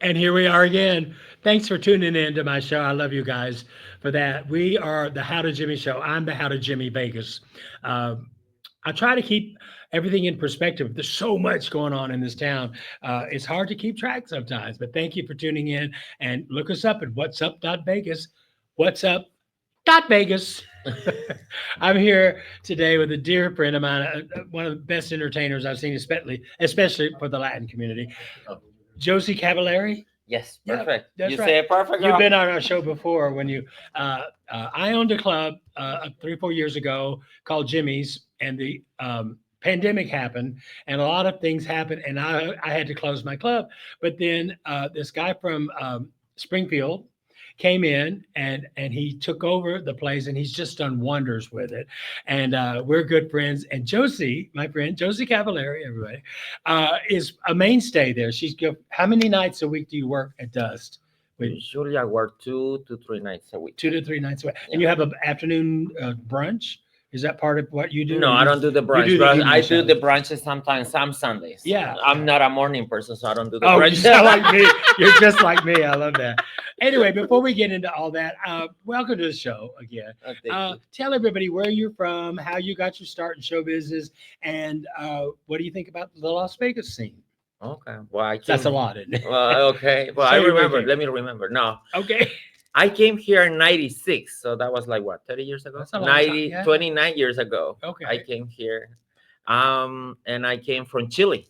And here we are again. Thanks for tuning in to my show. I love you guys for that. We are the How to Jimmy Show. I'm the How to Jimmy Vegas. Uh, I try to keep everything in perspective. There's so much going on in this town. It's hard to keep track sometimes, but thank you for tuning in and look us up at what's up Vegas. What's up Vegas. I'm here today with a dear friend of mine, one of the best entertainers I've seen, especially for the Latin community. Josie Cavallari. Yes, Yeah, perfect. that's You right. say it perfect. You've girl. been on our show before when I owned a club 3 or 4 years ago called Jimmy's, and the pandemic happened, and a lot of things happened, and I had to close my club. But then this guy from Springfield came in and he took over the place, and he's just done wonders with it. And we're good friends. And Josie, my friend Josie Cavallari, everybody, is a mainstay there. How many nights a week do you work at Dust? Usually I work 2 to 3 nights a week. 2 to 3 nights a week. Yeah. And you have an afternoon brunch. Is that part of what you do? No, Or I don't do the brunch, do the but evening I show? do the brunches sometimes, some Sundays. Yeah. I'm not a morning person, so I don't do the Oh, brunch. you sound like me. You're just like me. I love that. Anyway, before we get into all that, welcome to the show again. Oh, thank you. Tell everybody where you're from, how you got your start in show business, and what do you think about the Las Vegas scene? Okay. Well, That's a lot, isn't it? Well, okay. Well, So I you remember. came. Let me remember. No, Okay. I came here in 96. So that was like what, 30 years ago? That's a long time, 90, yeah. 29 years ago. Okay. I came here. And I came from Chile,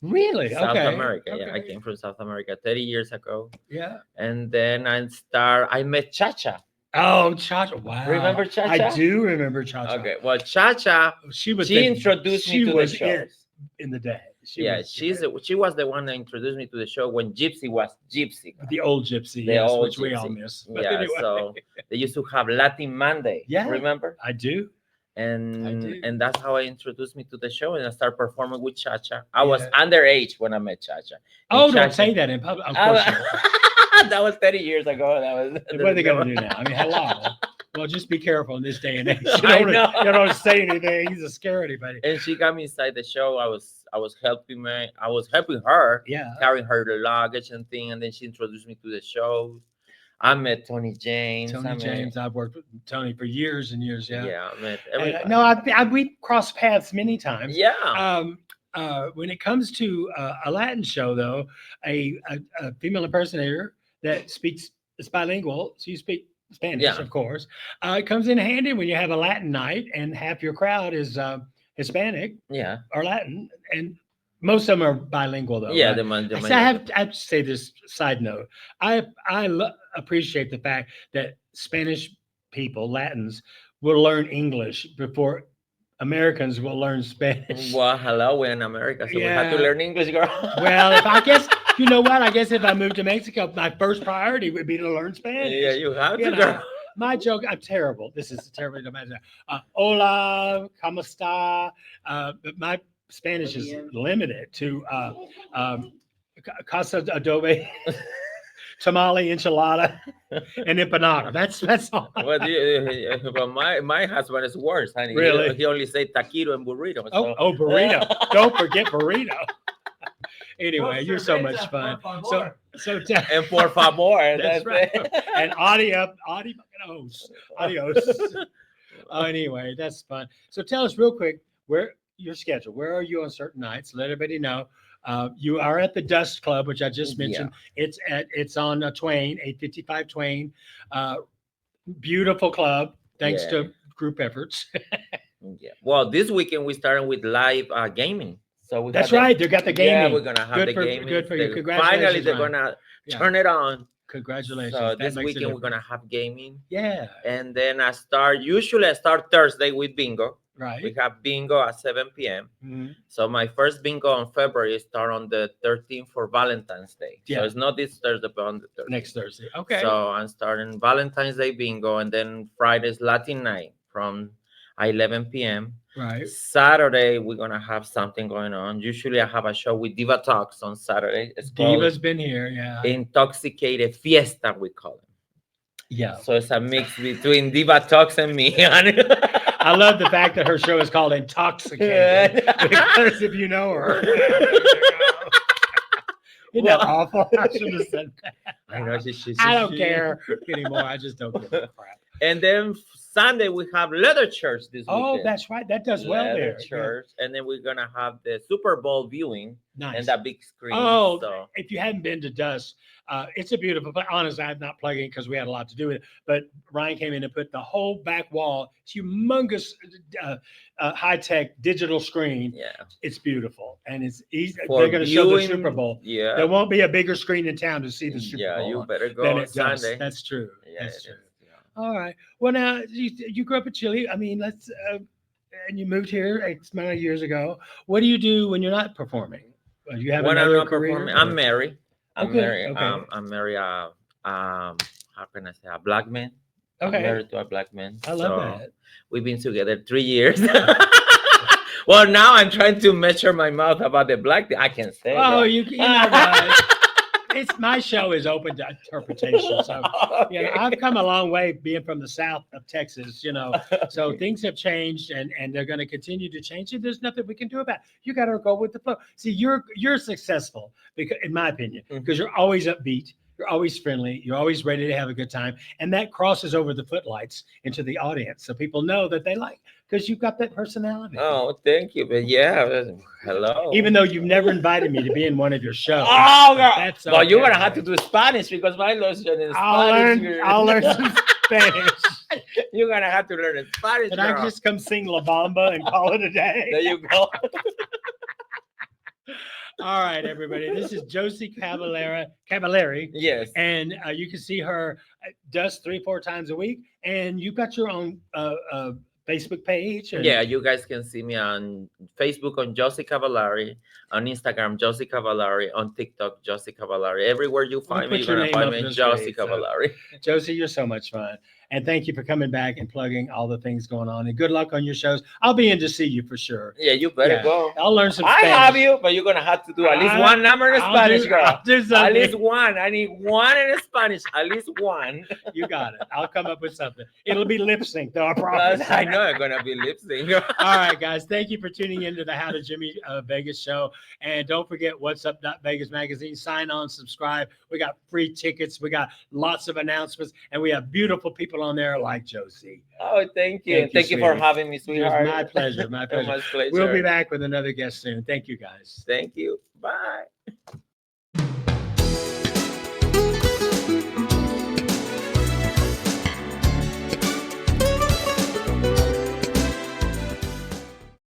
Really? South Okay. America. Yeah, I Okay. came from South America 30 years ago. Yeah. And then I met Chacha. Oh, Cha-Cha. Wow. Remember Cha-Cha? I do remember Cha-Cha. Okay. Well, Chacha, She introduced me to the show. it in the day. She was the one that introduced me to the show when Gypsy was Gypsy. The old gypsy, The yes, old which we all gypsy. miss. But Yeah, anyway, so they used to have Latin Monday. Yeah. Remember? I do. I And do. and that's how I introduced me to the show, and I started performing with Chacha. I was Yeah. underage when I met Chacha. Oh, And don't Chacha- say that in public. Of course. not. That was 30 years ago. That was What are they going to do now? I mean, hello. Well, just be careful in this day and age. You I don't, know. you don't say anything to scare anybody. And she got me inside the show. I was helping her, Yeah. carrying her the luggage and thing, and then she introduced me to the show. I met Tony James. Tony James. I've worked with Tony for years and years. Yeah. Yeah, I met And, everybody. no, we crossed paths many times. Yeah. When it comes to a Latin show, though, a female impersonator that is bilingual, so you speak Spanish, Yeah. of course, it comes in handy when you have a Latin night and half your crowd is Hispanic Yeah. or Latin, and most of them are bilingual, though. Yeah, right? the man. So I have to say this side note. I appreciate the fact that Spanish people, Latins, will learn English before Americans will learn Spanish. Well, hello, we're in America, so we have to Yeah. learn English, girl. Well, you know what? I guess if I moved to Mexico, my first priority would be to learn Spanish. Yeah, you have You to, know, girl. my joke, I'm terrible. This is terrible. Hola, ¿cómo está? But my Spanish is limited to casa adobe, tamale, enchilada, and empanada. That's all. Well, but my husband is worse, honey. Really? He only say taquito and burrito. So. Oh, burrito. Don't forget burrito. Anyway, you're so much fun. So And por favor. That's right. And adios. Anyway, that's fun. So tell us real quick where your schedule. Where are you on certain nights? Let everybody know. You are at the Dust Club, which I just mentioned. It's on Twain, 855 Twain. Beautiful club, thanks to group efforts. Yeah. Well, this weekend we started with live gaming. So That's right. They got the gaming. Yeah, we're gonna have Good the gaming. Good for you. Finally, Congratulations. they're Ryan. gonna Yeah. turn it on. Congratulations. So That this makes a weekend we're difference. gonna have gaming, Yeah. and then usually I start Thursday with bingo. Right. We have bingo at 7 p.m. Mhm. So my first bingo on February start on the 13th for Valentine's Day. Yeah. So it's not this Thursday, but on the 13th. Next Thursday. Okay. So I'm starting Valentine's Day bingo, and then Friday's Latin night from 11 p.m. Right. Saturday we're gonna have something going on. Usually I have a show with Diva Talks on Saturday. It's called Diva's been here. Yeah. Intoxicated Fiesta, we call it. Yeah. So it's a mix between Diva Talks and me. I love the fact that her show is called Intoxicated because if you know her. Isn't that Well, awful? I should have said that. I know she. I don't care anymore. I just don't give a crap. And then Sunday we have Leather Church this Oh, weekend. that's right. That does well Leather there. Yeah. Church, and then we're gonna have the Super Bowl viewing Nice. and that big screen. Oh, so. if you hadn't been to Dust, it's a beautiful. But honestly, I'm not plugging because we had a lot to do with it. But Ryan came in and put the whole back wall, humongous, high tech digital screen. Yeah, It's beautiful, and it's easy. For They're going to show the viewing, Super Bowl. Yeah, There won't be a bigger screen in town to see the Super yeah, Bowl. you better go than on it does. Sunday. That's true. Yeah, That's it true. is, yeah. All right. Well, now you grew up in Chile. I mean, and you moved here X amount of years ago. What do you do when you're not performing? Do you have When I'm another not career? performing, I'm married. I'm Okay, married. okay. I'm married. How can I say, a black man? Okay. I'm married to a black man. I love that. We've been together 3 years. Well, now I'm trying to measure my mouth about the black thing. I can say. Oh, that. you know what? It's my show is open to interpretation. So you know, Okay. I've come a long way being from the south of Texas, you know. So things have changed and they're going to continue to change. And there's nothing we can do about it. You got to go with the flow. See, you're successful because, in my opinion, because you're always upbeat, you're always friendly, you're always ready to have a good time, and that crosses over the footlights into the audience, so people know that they like because you've got that personality. Oh, thank you. But yeah, hello. Even though you've never invited me to be in one of your shows. Oh, girl. That's Well, you're okay. gonna have to do Spanish because my lesson is I'll Spanish. learn some Spanish. You're gonna have to learn Spanish. And I girl. just come sing La Bamba and call it a day. There you go. All right, everybody. This is Josie Cavallari, Yes. and you can see her Dust 3-4 times a week. And you've got your own Facebook page. And Yeah, you guys can see me on Facebook on Josie Cavallari, on Instagram Josie Cavallari, on TikTok Josie Cavallari. Everywhere you find me, put you're your gonna name find up me this Josie way, so- Cavallari. Josie, you're so much fun. And thank you for coming back and plugging all the things going on. And good luck on your shows. I'll be in to see you for sure. Yeah, you better Yeah. go. I'll learn some I Spanish. have you, but you're gonna have to do at least one number in I'll Spanish, do- girl. I'll do At something. least one. I need one in Spanish. At least one. You got it. I'll come up with something. It'll be lip sync, though. I promise. I know I'm gonna be lip sync. All right, guys. Thank you for tuning into the How to Jimmy Vegas show. And don't forget What's Up Vegas magazine. Sign on, subscribe. We got free tickets. We got lots of announcements. And we have beautiful people on there like Josie. Oh, thank you. Thank you for sweetie. having me, It sweetheart. was my pleasure. My pleasure. My pleasure. We'll be back with another guest soon. Thank you, guys. Thank you. Bye.